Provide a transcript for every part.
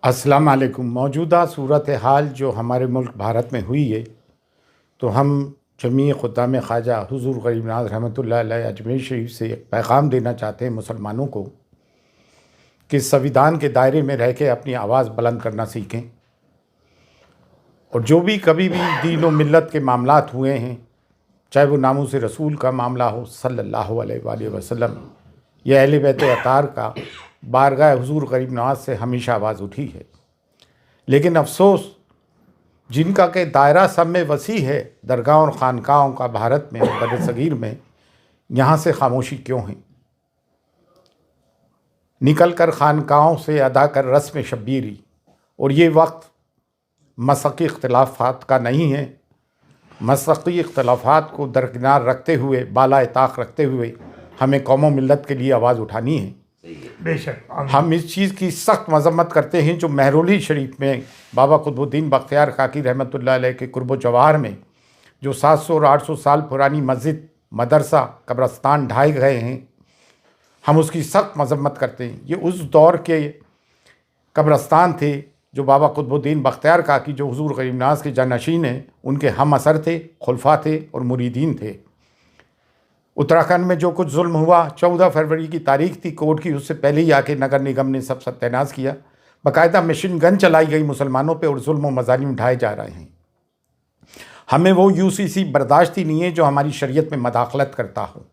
अस्सलाम वालेकुम। मौजूदा सूरत हाल जो हमारे मुल्क भारत में हुई है, तो हम जमी ख़ुद्दाम ख्वाजा हुज़ूर गरीब नवाज़ रहमतुल्लाह अलैह अजमेर शरीफ से एक पैगाम देना चाहते हैं मुसलमानों को कि संविधान के दायरे में रह के अपनी आवाज़ बुलंद करना सीखें। और जो भी कभी भी दीन व मिल्लत के मामलात हुए हैं, चाहे वो नामूस रसूल का मामला हो सल्लल्लाहु अलैहि वसल्लम या अहले बैत अतार का, बारगाह हुज़ूर गरीब नवाज़ से हमेशा आवाज़ उठी है। लेकिन अफसोस जिनका के दायरा सब में वसी है, दरगाह और ख़ानकाहों का भारत में और बरसगीर में, यहाँ से खामोशी क्यों है? निकल कर ख़ानकाहों से अदा कर रस्म शब्बीरी। और ये वक्त मसक़ी इख्तिलाफ़ात का नहीं है। मसक़ी इख्तिलाफ़ात को दरकिनार रखते हुए, बाला ताक़ रखते हुए हमें कौम मिल्लत के लिए आवाज़ उठानी है। बेशक हम इस चीज़ की सख्त मजम्मत करते हैं जो महरौली शरीफ में बाबा कुतुबुद्दीन बख्तियार काकी रहमतुल्लाह अलैह के कुर्ब जवाहर में जो 700 और 800 साल पुरानी मस्जिद, मदरसा, कब्रस्तान ढाए गए हैं, हम उसकी सख्त मजम्मत करते हैं। ये उस दौर के कब्रस्तान थे जो बाबा कुतुबुद्दीन बख्तियार काकी जो हुज़ूर गरीब नवाज़ के जानशीन हैं, उनके हम असर थे, खुलफा थे और मुरीदीन थे। उत्तराखंड में जो कुछ जुल्म हुआ, 14 फरवरी की तारीख थी कोर्ट की, उससे पहले ही आके नगर निगम ने सब सत्यानाश किया। बाकायदा मशीन गन चलाई गई मुसलमानों पे और जुल्म व मज़ालिम उठाए जा रहे हैं। हमें वो यूसीसी बर्दाश्त ही नहीं है जो हमारी शरीयत में मदाखलत करता हो।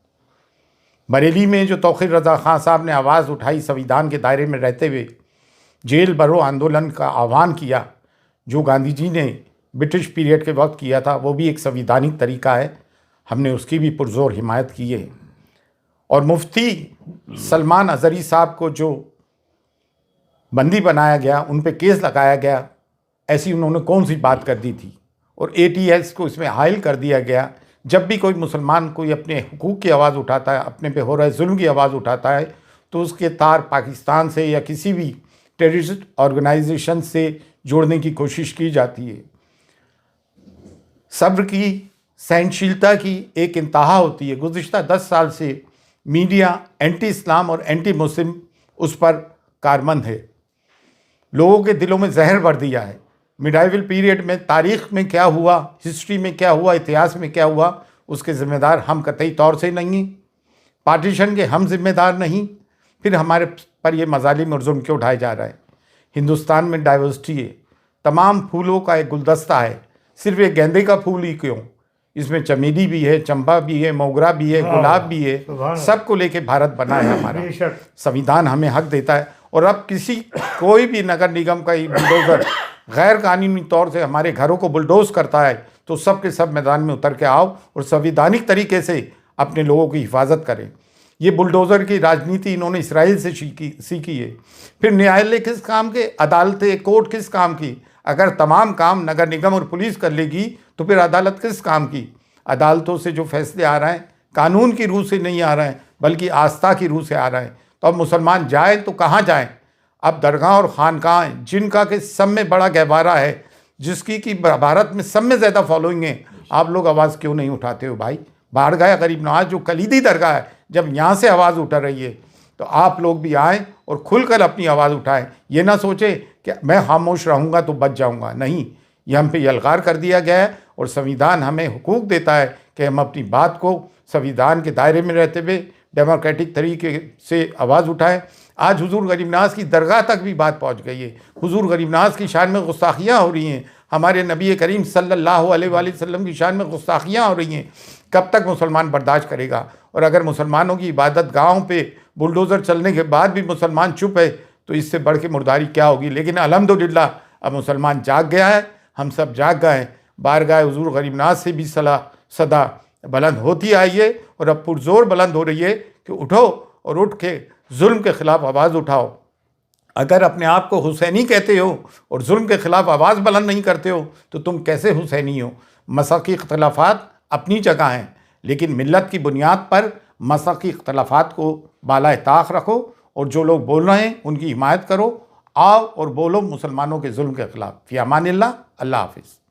बरेली में जो तौक़ीर रज़ा ख़ान साहब ने आवाज़ उठाई, संविधान के दायरे में रहते हुए जेल भरो आंदोलन का आह्वान किया, जो गांधी जी ने ब्रिटिश पीरियड के वक्त किया था, वो भी एक संविधानिक तरीका है। हमने उसकी भी पुरजोर हिमायत की है। और मुफ्ती सलमान अज़हरी साहब को जो बंदी बनाया गया, उन पे केस लगाया गया, ऐसी उन्होंने कौन सी बात कर दी थी? और ATS को इसमें हायल कर दिया गया। जब भी कोई मुसलमान कोई अपने हुकूक की आवाज़ उठाता है, अपने पे हो रहे जुल्म की आवाज़ उठाता है, तो उसके तार पाकिस्तान से या किसी भी टेररिस्ट ऑर्गेनाइजेशन से जोड़ने की कोशिश की जाती है। सब्र की, सहनशीलता की एक इंतहा होती है। गुज़िश्ता 10 साल से मीडिया एंटी इस्लाम और एंटी मुस्लिम उस पर कारमंद है। लोगों के दिलों में जहर भर दिया है। मिडाइवल पीरियड में तारीख़ में क्या हुआ, हिस्ट्री में क्या हुआ, इतिहास में क्या हुआ, उसके ज़िम्मेदार हम कतई तौर से नहीं। पार्टीशन के हम ज़िम्मेदार नहीं। फिर हमारे पर ये मज़ालिम और जुल्म क्यों उठाए जा रहा है? हिंदुस्तान में डाइवर्सिटी है, तमाम फूलों का एक गुलदस्ता है। सिर्फ एक गेंदे का फूल ही क्यों? इसमें चमेली भी है, चंपा भी है, मोगरा भी है, गुलाब भी है। सबको लेके भारत बना है हमारा। संविधान हमें हक देता है। और अब कोई भी नगर निगम का बुलडोज़र गैर कानूनी तौर से हमारे घरों को बुलडोज करता है, तो सब के सब मैदान में उतर के आओ और संविधानिक तरीके से अपने लोगों की हिफाजत करें। ये बुलडोज़र की राजनीति इन्होंने इसराइल से सीखी है। फिर न्यायालय किस काम के, अदालतें, कोर्ट किस काम की? अगर तमाम काम नगर निगम और पुलिस कर लेगी तो फिर अदालत किस काम की? अदालतों से जो फैसले आ रहे हैं कानून की रूह से नहीं आ रहे हैं, बल्कि आस्था की रूह से आ रहे हैं। तो अब मुसलमान जाए तो कहाँ जाएं? अब दरगाह और ख़ानकाह जिनका के सब में बड़ा गहवारा है, जिसकी कि भारत में सब में ज़्यादा फॉलोइंग है, आप लोग आवाज़ क्यों नहीं उठाते हो भाई? बारगाह गरीब नवाज़ जो कलीदी दरगाह है, जब यहाँ से आवाज़ उठ रही है तो आप लोग भी आएँ और खुलकर अपनी आवाज़ उठाएं। ये ना सोचें कि मैं खामोश रहूँगा तो बच जाऊँगा। नहीं, ये हम पे यलगार कर दिया गया है। और संविधान हमें हुकूक देता है कि हम अपनी बात को संविधान के दायरे में रहते हुए डेमोक्रेटिक तरीके से आवाज़ उठाएं। आज हुज़ूर गरीब नवाज़ की दरगाह तक भी बात पहुंच गई है। हुज़ूर गरीब नवाज़ की शान में गुस्ताखियाँ हो रही हैं। हमारे नबी करीम सल्लल्लाहु अलैहि वसल्लम की शान में गुस्ताखियाँ हो रही हैं। कब तक मुसलमान बर्दाश्त करेगा? और अगर मुसलमानों की इबादत गाहों पे बुलडोज़र चलने के बाद भी मुसलमान चुप है, तो इससे बढ़ के मुर्दारी क्या होगी? लेकिन अल्हम्दुलिल्लाह अब मुसलमान जाग गया है, हम सब जाग गए हैं। बारगाह हुज़ूर गरीब नवाज़ से भी सदा बुलंद होती आई है और अब पुरजोर बुलंद हो रही है कि उठो और उठ के जुल्म के ख़िलाफ़ आवाज़ उठाओ। अगर अपने आप को हुसैनी कहते हो और जुल्म के ख़िलाफ़ आवाज़ बुलंद नहीं करते हो, तो तुम कैसे हुसैनी हो? मसक़ी इख्तिलाफ़ात अपनी जगह हैं, लेकिन मिल्लत की बुनियाद पर मसक़ी इख्तिलाफ़ात को बाला ताक़ रखो और जो लोग बोल रहे हैं उनकी हिमायत करो। आओ और बोलो मुसलमानों के जुल्म के ख़िलाफ़। फ़ी अमानिल्लाह। अल्लाह हाफ़िज़।